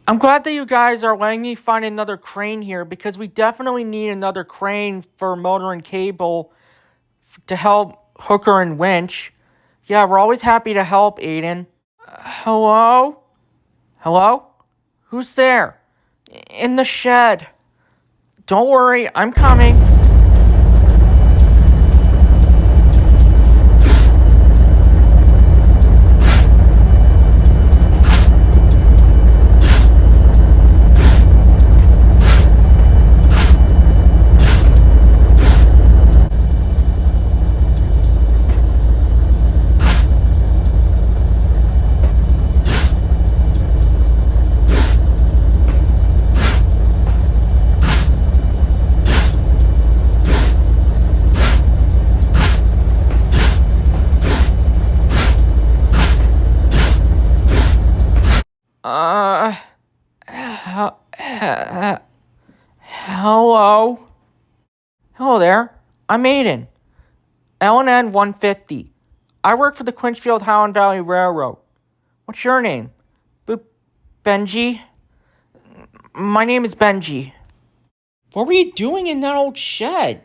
I'm glad that you guys are letting me find another crane here because we definitely need another crane for motor and cable to help hooker and winch. Yeah, we're always happy to help, Aiden. Hello? Hello? Who's there? In the shed. Don't worry, I'm coming. Uh, hello? Hello there. I'm Aiden. LN 150. I work for the Clinchfield Highland Valley Railroad. What's your name? Benji? My name is Benji. What were you doing in that old shed?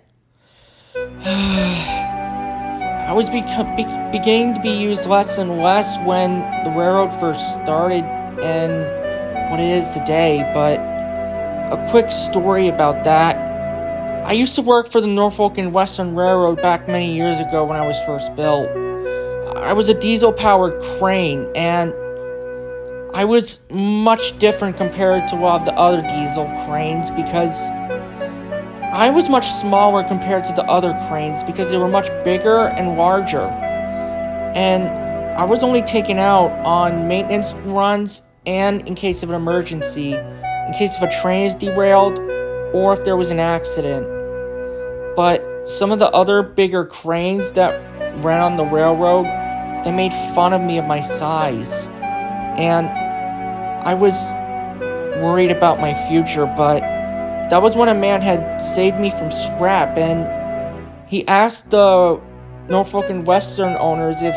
I was beginning to be used less and less when the railroad first started and what it is today, but a quick story about that. I used to work for the Norfolk and Western Railroad back many years ago when I was first built. I was a diesel-powered crane, and I was much different compared to a lot of the other diesel cranes because I was much smaller compared to the other cranes because they were much bigger and larger. And I was only taken out on maintenance runs and in case of an emergency, in case if a train is derailed or if there was an accident. But some of the other bigger cranes that ran on the railroad, they made fun of me of my size. And I was worried about my future, but that was when a man had saved me from scrap, and he asked the Norfolk and Western owners if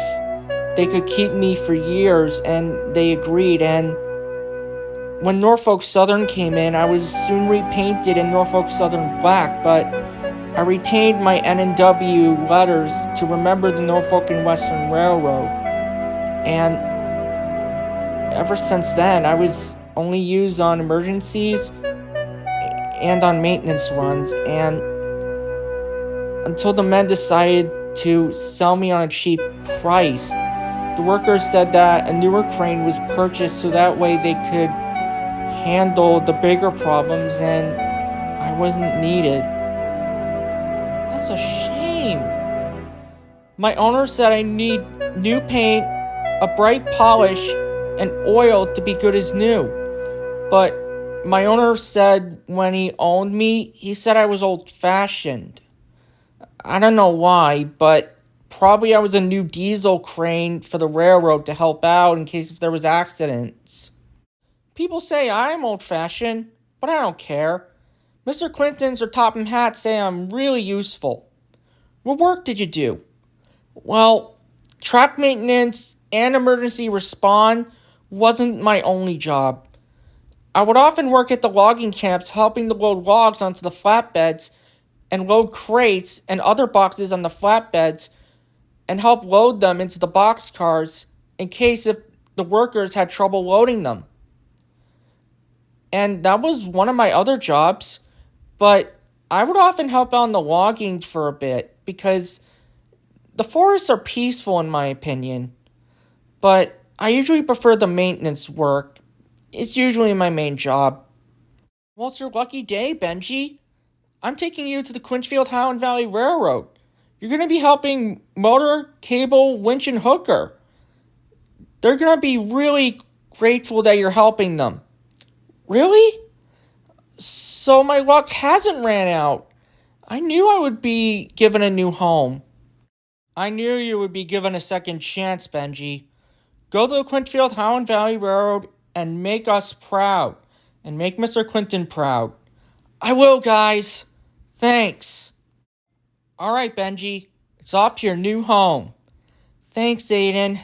they could keep me for years, and they agreed. And when Norfolk Southern came in, I was soon repainted in Norfolk Southern black, but I retained my N&W letters to remember the Norfolk and Western Railroad. And ever since then, I was only used on emergencies and on maintenance runs, and until the men decided to sell me on a cheap price. The workers said that a newer crane was purchased so that way they could handle the bigger problems and I wasn't needed. That's a shame. My owner said I need new paint, a bright polish, and oil to be good as new. But my owner said when he owned me, he said I was old-fashioned. I don't know why, but probably I was a new diesel crane for the railroad to help out in case if there was accidents. People say I'm old-fashioned, but I don't care. Mr. Clinton's or Topham Hatt say I'm really useful. What work did you do? Well, track maintenance and emergency response wasn't my only job. I would often work at the logging camps helping to load logs onto the flatbeds and load crates and other boxes on the flatbeds and help load them into the boxcars in case if the workers had trouble loading them. And that was one of my other jobs, but I would often help out on the logging for a bit because the forests are peaceful in my opinion, but I usually prefer the maintenance work. It's usually my main job. Well, it's your lucky day, Benji. I'm taking you to the Clinchfield Highland Valley Railroad. You're going to be helping motor, cable, winch, and hooker. They're going to be really grateful that you're helping them. Really? So my luck hasn't ran out. I knew I would be given a new home. I knew you would be given a second chance, Benji. Go to the Clinchfield Highland Valley Railroad and make us proud. And make Mr. Clinton proud. I will, guys. Thanks. Alright, Benji. It's off to your new home. Thanks, Aiden.